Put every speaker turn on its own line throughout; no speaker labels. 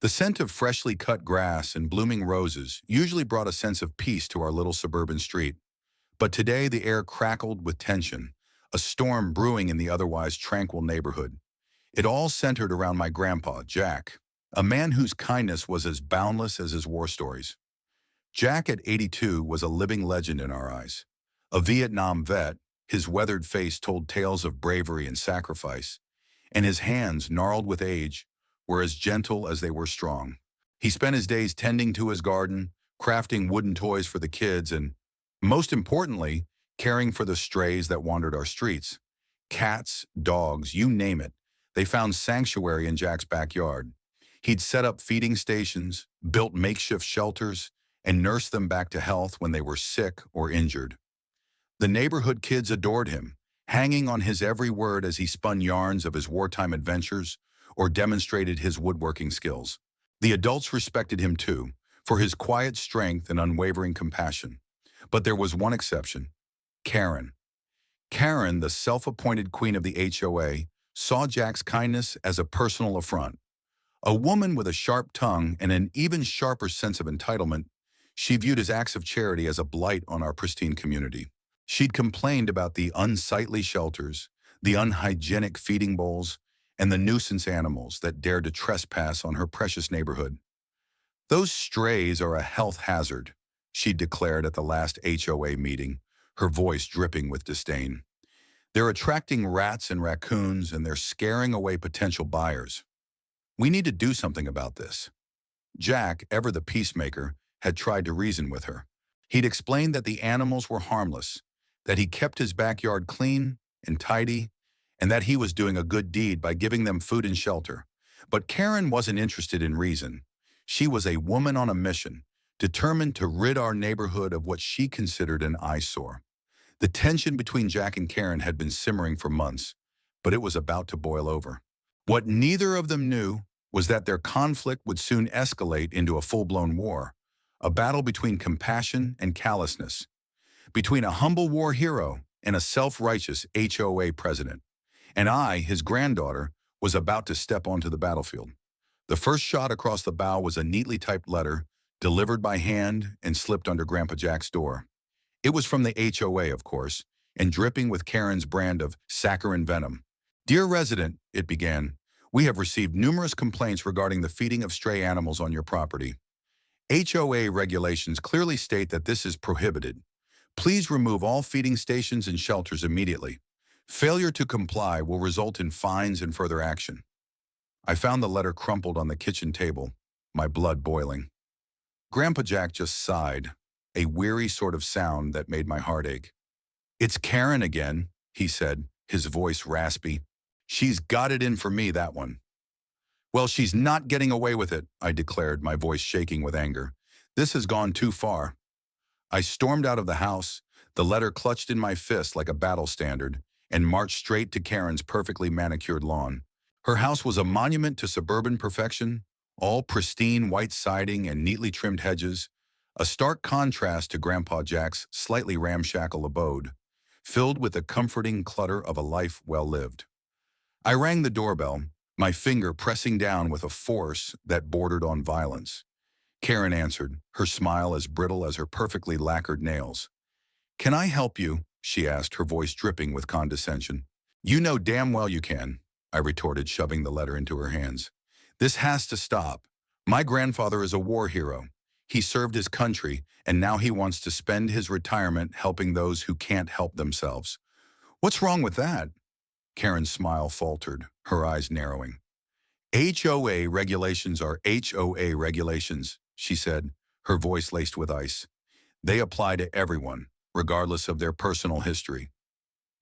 The scent of freshly cut grass and blooming roses usually brought a sense of peace to our little suburban street. But today the air crackled with tension, a storm brewing in the otherwise tranquil neighborhood. It all centered around my grandpa, Jack, a man whose kindness was as boundless as his war stories. Jack at 82 was a living legend in our eyes. A Vietnam vet, his weathered face told tales of bravery and sacrifice, and his hands, gnarled with age, were as gentle as they were strong. He spent his days tending to his garden, crafting wooden toys for the kids, and, most importantly, caring for the strays that wandered our streets. Cats, dogs, you name it, they found sanctuary in Jack's backyard. He'd set up feeding stations, built makeshift shelters, and nursed them back to health when they were sick or injured. The neighborhood kids adored him, hanging on his every word as he spun yarns of his wartime adventures or demonstrated his woodworking skills. The adults respected him too, for his quiet strength and unwavering compassion. But there was one exception: Karen. Karen, the self-appointed queen of the HOA, saw Jack's kindness as a personal affront. A woman with a sharp tongue and an even sharper sense of entitlement, she viewed his acts of charity as a blight on our pristine community. She'd complained about the unsightly shelters, the unhygienic feeding bowls, and the nuisance animals that dared to trespass on her precious neighborhood. "Those strays are a health hazard," she declared at the last HOA meeting, her voice dripping with disdain. "They're attracting rats and raccoons, and they're scaring away potential buyers. We need to do something about this." Jack, ever the peacemaker, had tried to reason with her. He'd explained that the animals were harmless, that he kept his backyard clean and tidy, and that he was doing a good deed by giving them food and shelter. But Karen wasn't interested in reason. She was a woman on a mission, determined to rid our neighborhood of what she considered an eyesore. The tension between Jack and Karen had been simmering for months, but it was about to boil over. What neither of them knew was that their conflict would soon escalate into a full-blown war, a battle between compassion and callousness, between a humble war hero and a self-righteous HOA president. And I, his granddaughter, was about to step onto the battlefield. The first shot across the bow was a neatly typed letter, delivered by hand and slipped under Grandpa Jack's door. It was from the HOA, of course, and dripping with Karen's brand of saccharine venom. "Dear resident," it began, "we have received numerous complaints regarding the feeding of stray animals on your property. HOA regulations clearly state that this is prohibited. Please remove all feeding stations and shelters immediately. Failure to comply will result in fines and further action." I found the letter crumpled on the kitchen table, my blood boiling. Grandpa Jack just sighed, a weary sort of sound that made my heart ache. "It's Karen again," he said, his voice raspy. "She's got it in for me, that one." "Well, she's not getting away with it," I declared, my voice shaking with anger. "This has gone too far." I stormed out of the house, the letter clutched in my fist like a battle standard, and marched straight to Karen's perfectly manicured lawn. Her house was a monument to suburban perfection, all pristine white siding and neatly trimmed hedges, a stark contrast to Grandpa Jack's slightly ramshackle abode, filled with the comforting clutter of a life well lived. I rang the doorbell, my finger pressing down with a force that bordered on violence. Karen answered, her smile as brittle as her perfectly lacquered nails. "Can I help you?" she asked, her voice dripping with condescension. "You know damn well you can," I retorted, shoving the letter into her hands. "This has to stop. My grandfather is a war hero. He served his country, and now he wants to spend his retirement helping those who can't help themselves." "What's wrong with that?" Karen's smile faltered, her eyes narrowing. "HOA regulations are HOA regulations," she said, her voice laced with ice. "They apply to everyone, regardless of their personal history."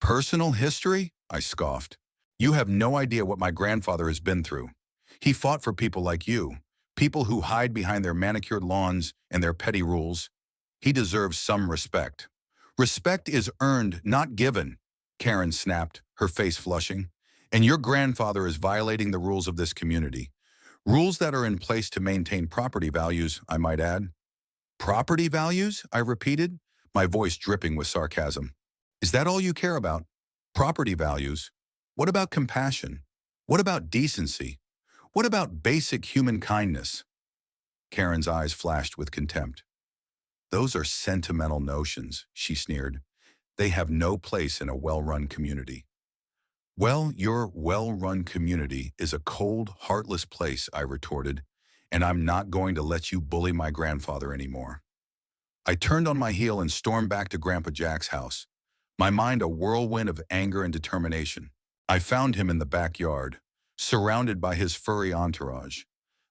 "Personal history?" I scoffed. "You have no idea what my grandfather has been through. He fought for people like you, people who hide behind their manicured lawns and their petty rules. He deserves some respect." "Respect is earned, not given," Karen snapped, her face flushing. "And your grandfather is violating the rules of this community. Rules that are in place to maintain property values, I might add." "Property values?" I repeated, my voice dripping with sarcasm. "Is that all you care about? Property values? What about compassion? What about decency? What about basic human kindness? Karen's eyes flashed with contempt. Those are sentimental notions, she sneered. They have no place in a well-run community. Well, your well-run community is a cold, heartless place, I retorted, and I'm not going to let you bully my grandfather anymore. I turned on my heel and stormed back to Grandpa Jack's house, my mind a whirlwind of anger and determination. I found him in the backyard, surrounded by his furry entourage.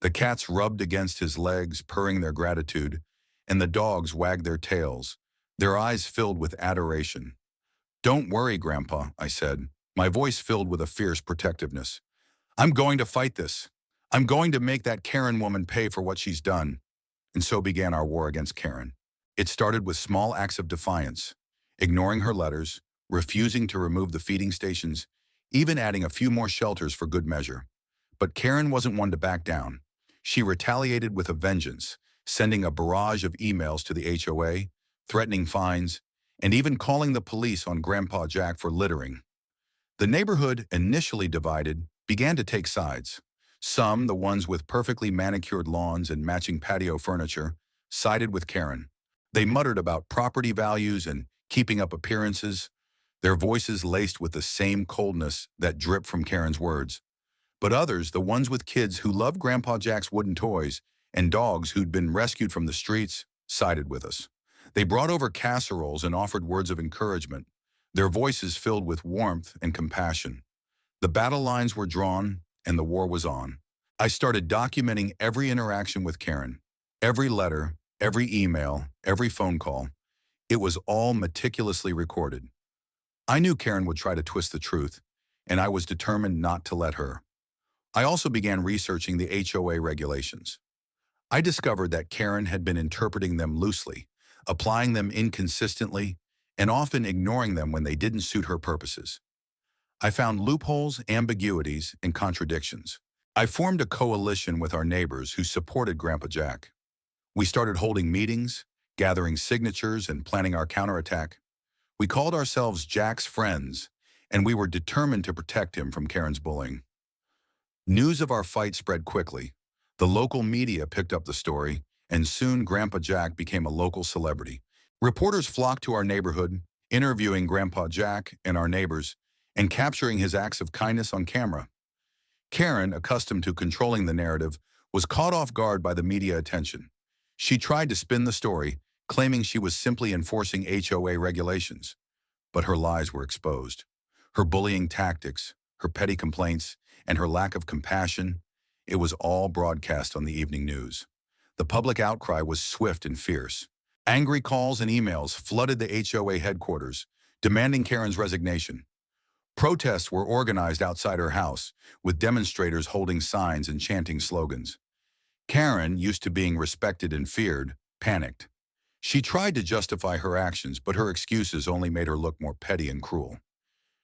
The cats rubbed against his legs, purring their gratitude, and the dogs wagged their tails, their eyes filled with adoration. Don't worry, Grandpa, I said, my voice filled with a fierce protectiveness. I'm going to fight this. I'm going to make that Karen woman pay for what she's done. And so began our war against Karen. It started with small acts of defiance, ignoring her letters, refusing to remove the feeding stations, even adding a few more shelters for good measure. But Karen wasn't one to back down. She retaliated with a vengeance, sending a barrage of emails to the HOA, threatening fines, and even calling the police on Grandpa Jack for littering. The neighborhood, initially divided, began to take sides. Some, the ones with perfectly manicured lawns and matching patio furniture, sided with Karen. They muttered about property values and keeping up appearances, their voices laced with the same coldness that dripped from Karen's words. But others, the ones with kids who loved Grandpa Jack's wooden toys and dogs who'd been rescued from the streets, sided with us. They brought over casseroles and offered words of encouragement, their voices filled with warmth and compassion. The battle lines were drawn, and the war was on. I started documenting every interaction with Karen, every letter, every email, every phone call. It was all meticulously recorded. I knew Karen would try to twist the truth, and I was determined not to let her. I also began researching the HOA regulations. I discovered that Karen had been interpreting them loosely, applying them inconsistently, and often ignoring them when they didn't suit her purposes. I found loopholes, ambiguities, and contradictions. I formed a coalition with our neighbors who supported Grandpa Jack. We started holding meetings, gathering signatures, and planning our counterattack. We called ourselves Jack's Friends, and we were determined to protect him from Karen's bullying. News of our fight spread quickly. The local media picked up the story, and soon Grandpa Jack became a local celebrity. Reporters flocked to our neighborhood, interviewing Grandpa Jack and our neighbors, and capturing his acts of kindness on camera. Karen, accustomed to controlling the narrative, was caught off guard by the media attention. She tried to spin the story, claiming she was simply enforcing HOA regulations. But her lies were exposed. Her bullying tactics, her petty complaints, and her lack of compassion, it was all broadcast on the evening news. The public outcry was swift and fierce. Angry calls and emails flooded the HOA headquarters, demanding Karen's resignation. Protests were organized outside her house, with demonstrators holding signs and chanting slogans. Karen, used to being respected and feared, panicked. She tried to justify her actions, but her excuses only made her look more petty and cruel.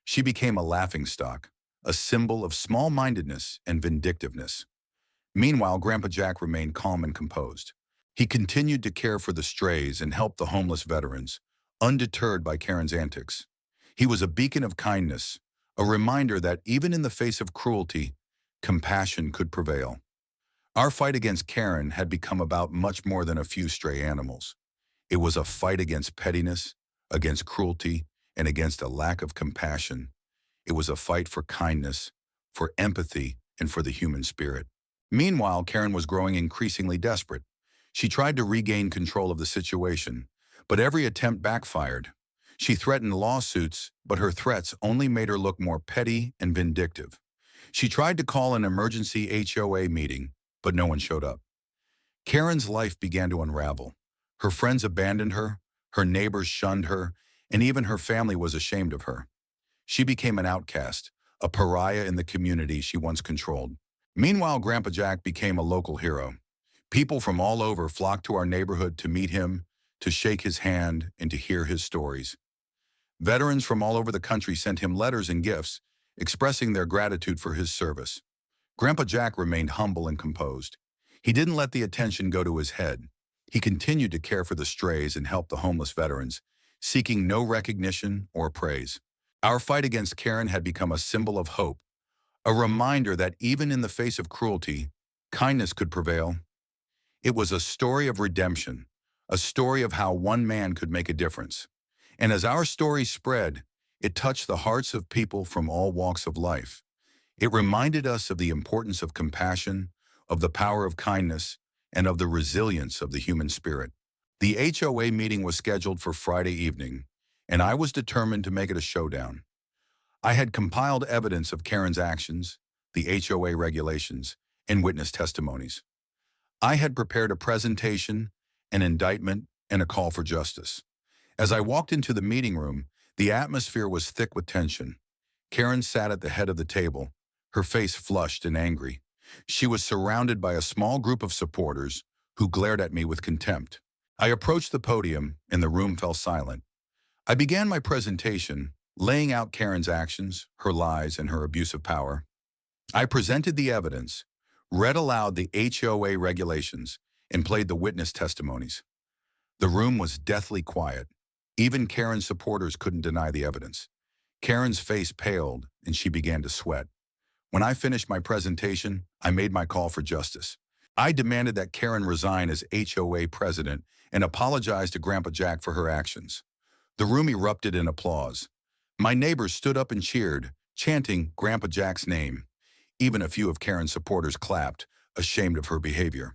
She became a laughingstock, a symbol of small-mindedness and vindictiveness. Meanwhile, Grandpa Jack remained calm and composed. He continued to care for the strays and help the homeless veterans, undeterred by Karen's antics. He was a beacon of kindness, a reminder that even in the face of cruelty, compassion could prevail. Our fight against Karen had become about much more than a few stray animals. It was a fight against pettiness, against cruelty, and against a lack of compassion. It was a fight for kindness, for empathy, and for the human spirit. Meanwhile, Karen was growing increasingly desperate. She tried to regain control of the situation, but every attempt backfired. She threatened lawsuits, but her threats only made her look more petty and vindictive. She tried to call an emergency HOA meeting, but no one showed up. Karen's life began to unravel. Her friends abandoned her, her neighbors shunned her, and even her family was ashamed of her. She became an outcast, a pariah in the community she once controlled. Meanwhile, Grandpa Jack became a local hero. People from all over flocked to our neighborhood to meet him, to shake his hand, and to hear his stories. Veterans from all over the country sent him letters and gifts, expressing their gratitude for his service. Grandpa Jack remained humble and composed. He didn't let the attention go to his head. He continued to care for the strays and help the homeless veterans, seeking no recognition or praise. Our fight against Karen had become a symbol of hope, A reminder that even in the face of cruelty, kindness could prevail. It was a story of redemption, a story of how one man could make a difference. And as our story spread, it touched the hearts of people from all walks of life. It reminded us of the importance of compassion, of the power of kindness, and of the resilience of the human spirit. The HOA meeting was scheduled for Friday evening, and I was determined to make it a showdown. I had compiled evidence of Karen's actions, the HOA regulations, and witness testimonies. I had prepared a presentation, an indictment, and a call for justice. As I walked into the meeting room, the atmosphere was thick with tension. Karen sat at the head of the table, her face flushed and angry. She was surrounded by a small group of supporters who glared at me with contempt. I approached the podium, and the room fell silent. I began my presentation, laying out Karen's actions, her lies, and her abuse of power. I presented the evidence, read aloud the HOA regulations, and played the witness testimonies. The room was deathly quiet. Even Karen's supporters couldn't deny the evidence. Karen's face paled, and she began to sweat. When I finished my presentation, I made my call for justice. I demanded that Karen resign as HOA president and apologize to Grandpa Jack for her actions. The room erupted in applause. My neighbors stood up and cheered, chanting Grandpa Jack's name. Even a few of Karen's supporters clapped, ashamed of her behavior.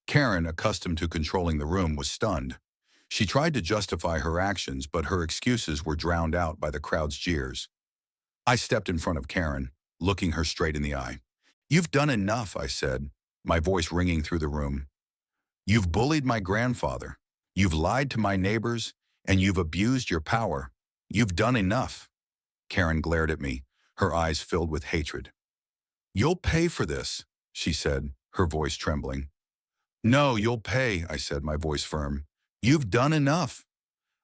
Karen, accustomed to controlling the room, was stunned. She tried to justify her actions, but her excuses were drowned out by the crowd's jeers. I stepped in front of Karen, looking her straight in the eye. "You've done enough," I said, my voice ringing through the room. "You've bullied my grandfather. You've lied to my neighbors, and you've abused your power. You've done enough." Karen glared at me, her eyes filled with hatred. "You'll pay for this," she said, her voice trembling. "No, you'll pay," I said, my voice firm. "You've done enough."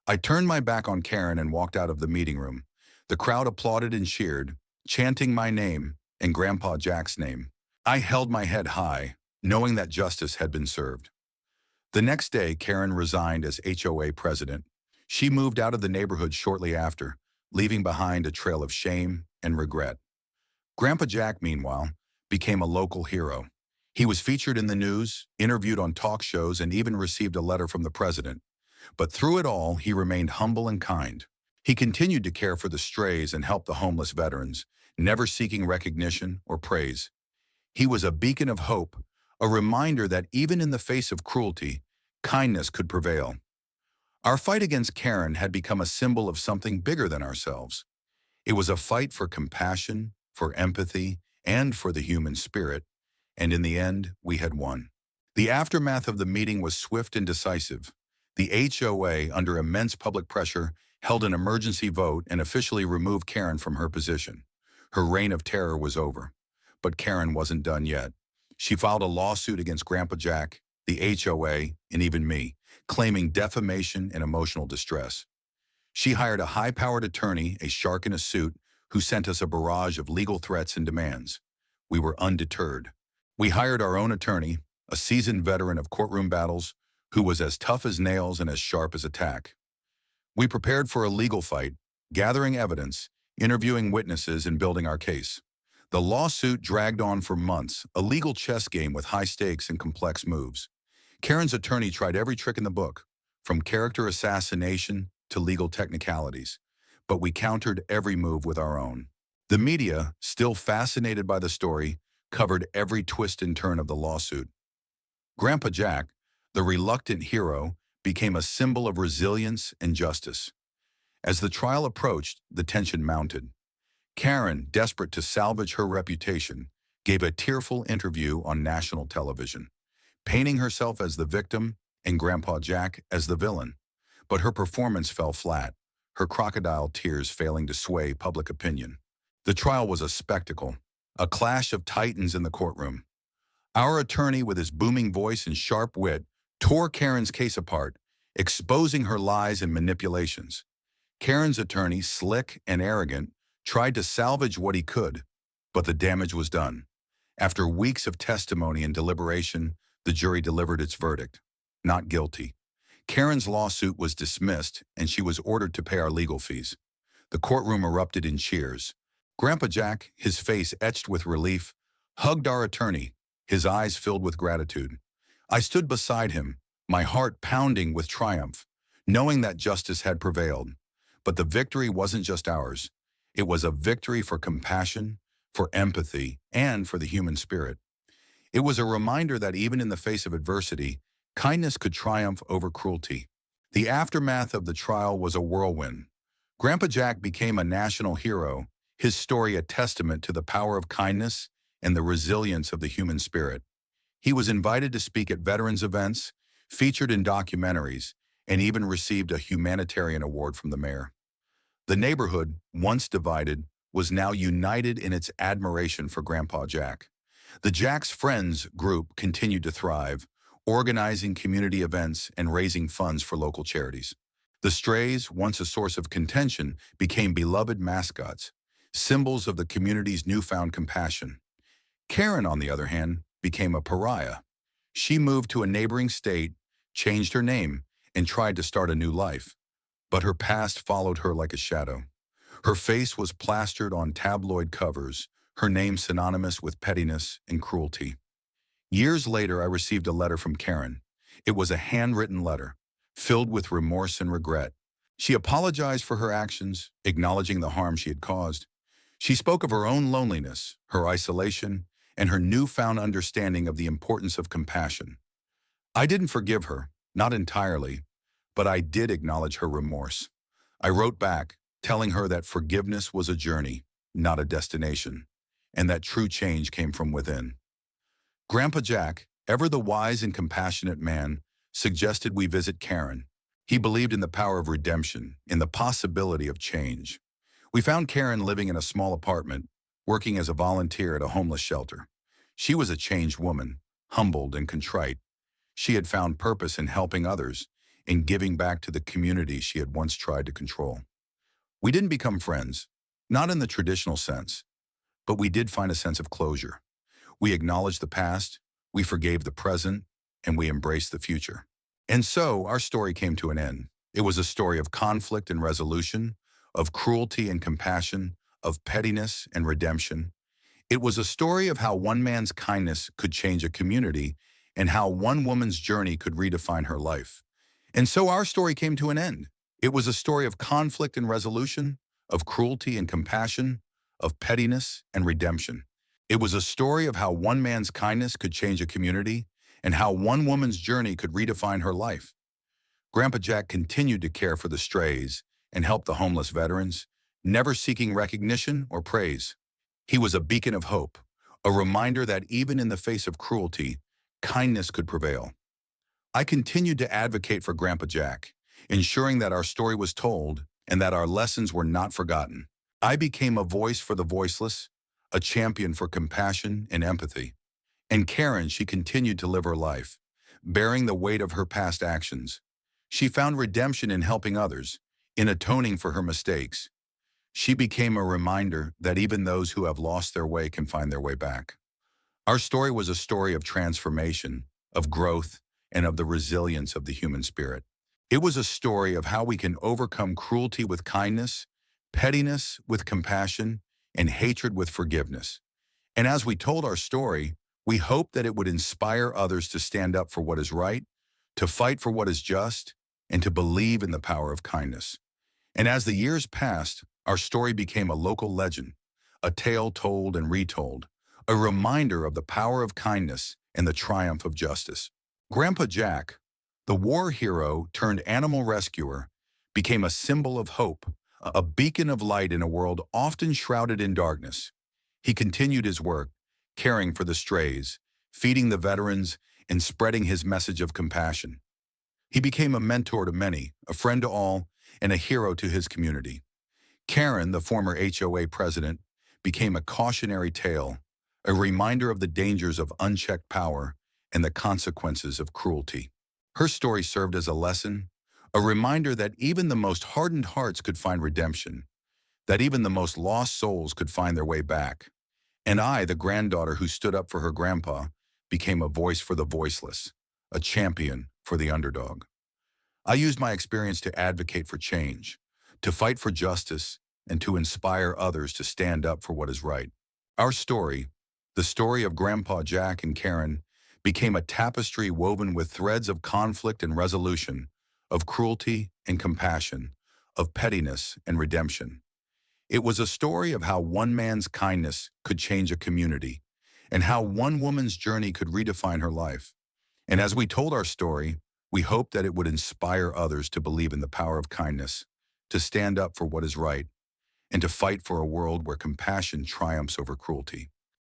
I turned my back on Karen and walked out of the meeting room. The crowd applauded and cheered, chanting my name and Grandpa Jack's name. I held my head high, knowing that justice had been served. The next day, Karen resigned as HOA president. She moved out of the neighborhood shortly after, leaving behind a trail of shame and regret. Grandpa Jack, meanwhile, became a local hero. He was featured in the news, interviewed on talk shows, and even received a letter from the president. But through it all, he remained humble and kind. He continued to care for the strays and help the homeless veterans, never seeking recognition or praise. He was a beacon of hope, a reminder that even in the face of cruelty, kindness could prevail. Our fight against Karen had become a symbol of something bigger than ourselves. It was a fight for compassion, for empathy, and for the human spirit, and in the end, we had won. The aftermath of the meeting was swift and decisive. The HOA, under immense public pressure, held an emergency vote and officially removed Karen from her position. Her reign of terror was over. But Karen wasn't done yet. She filed a lawsuit against Grandpa Jack, the HOA, and even me, claiming defamation and emotional distress. She hired a high-powered attorney, a shark in a suit, who sent us a barrage of legal threats and demands. We were undeterred. We hired our own attorney, a seasoned veteran of courtroom battles, who was as tough as nails and as sharp as a tack. We prepared for a legal fight, gathering evidence, interviewing witnesses, and building our case. The lawsuit dragged on for months, a legal chess game with high stakes and complex moves. Karen's attorney tried every trick in the book, from character assassination to legal technicalities, but we countered every move with our own. The media, still fascinated by the story, covered every twist and turn of the lawsuit. Grandpa Jack, the reluctant hero, became a symbol of resilience and justice. As the trial approached, the tension mounted. Karen, desperate to salvage her reputation, gave a tearful interview on national television, painting herself as the victim and Grandpa Jack as the villain. But her performance fell flat, her crocodile tears failing to sway public opinion. The trial was a spectacle, a clash of titans in the courtroom. Our attorney, with his booming voice and sharp wit, tore Karen's case apart, exposing her lies and manipulations. Karen's attorney, slick and arrogant, tried to salvage what he could, but the damage was done. After weeks of testimony and deliberation, the jury delivered its verdict: not guilty. Karen's lawsuit was dismissed, and she was ordered to pay our legal fees. The courtroom erupted in cheers. Grandpa Jack, his face etched with relief, hugged our attorney, his eyes filled with gratitude. I stood beside him, my heart pounding with triumph, knowing that justice had prevailed. But the victory wasn't just ours. It was a victory for compassion, for empathy, and for the human spirit. It was a reminder that even in the face of adversity, kindness could triumph over cruelty. The aftermath of the trial was a whirlwind. Grandpa Jack became a national hero, his story a testament to the power of kindness and the resilience of the human spirit. He was invited to speak at veterans events, featured in documentaries, and even received a humanitarian award from the mayor. The neighborhood, once divided, was now united in its admiration for Grandpa Jack. The Jack's Friends group continued to thrive, organizing community events and raising funds for local charities. The strays, once a source of contention, became beloved mascots, symbols of the community's newfound compassion. Karen, on the other hand, became a pariah. She moved to a neighboring state, changed her name, and tried to start a new life. But her past followed her like a shadow. Her face was plastered on tabloid covers, her name synonymous with pettiness and cruelty. Years later, I received a letter from Karen. It was a handwritten letter, filled with remorse and regret. She apologized for her actions, acknowledging the harm she had caused. She spoke of her own loneliness, her isolation, and her newfound understanding of the importance of compassion. I didn't forgive her, not entirely, but I did acknowledge her remorse. I wrote back, telling her that forgiveness was a journey, not a destination, and that true change came from within. Grandpa Jack, ever the wise and compassionate man, suggested we visit Karen. He believed in the power of redemption, in the possibility of change. We found Karen living in a small apartment, working as a volunteer at a homeless shelter. She was a changed woman, humbled and contrite. She had found purpose in helping others, in giving back to the community she had once tried to control. We didn't become friends, not in the traditional sense, but we did find a sense of closure. We acknowledged the past, we forgave the present, and we embraced the future. And so our story came to an end. It was a story of conflict and resolution, of cruelty and compassion, of pettiness and redemption. It was a story of how one man's kindness could change a community and how one woman's journey could redefine her life. And so our story came to an end. It was a story of conflict and resolution, of cruelty and compassion, of pettiness and redemption. It was a story of how one man's kindness could change a community and how one woman's journey could redefine her life. Grandpa Jack continued to care for the strays and help the homeless veterans, never seeking recognition or praise. He was a beacon of hope, a reminder that even in the face of cruelty, kindness could prevail. I continued to advocate for Grandpa Jack, ensuring that our story was told and that our lessons were not forgotten. I became a voice for the voiceless, a champion for compassion and empathy. And Karen, she continued to live her life, bearing the weight of her past actions. She found redemption in helping others, in atoning for her mistakes. She became a reminder that even those who have lost their way can find their way back. Our story was a story of transformation, of growth, and of the resilience of the human spirit. It was a story of how we can overcome cruelty with kindness, pettiness with compassion, and hatred with forgiveness. And as we told our story, we hoped that it would inspire others to stand up for what is right, to fight for what is just, and to believe in the power of kindness. And as the years passed, our story became a local legend, a tale told and retold, a reminder of the power of kindness and the triumph of justice. Grandpa Jack, the war hero turned animal rescuer, became a symbol of hope, a beacon of light in a world often shrouded in darkness. He continued his work, caring for the strays, feeding the veterans, and spreading his message of compassion. He became a mentor to many, a friend to all, and a hero to his community. Karen, the former HOA president, became a cautionary tale, a reminder of the dangers of unchecked power and the consequences of cruelty. Her story served as a lesson, a reminder that even the most hardened hearts could find redemption, that even the most lost souls could find their way back. And I, the granddaughter who stood up for her grandpa, became a voice for the voiceless, a champion for the underdog. I used my experience to advocate for change, to fight for justice, and to inspire others to stand up for what is right. Our story, the story of Grandpa Jack and Karen, became a tapestry woven with threads of conflict and resolution, of cruelty and compassion, of pettiness and redemption. It was a story of how one man's kindness could change a community, and how one woman's journey could redefine her life. And as we told our story, we hoped that it would inspire others to believe in the power of kindness, to stand up for what is right, and to fight for a world where compassion triumphs over cruelty.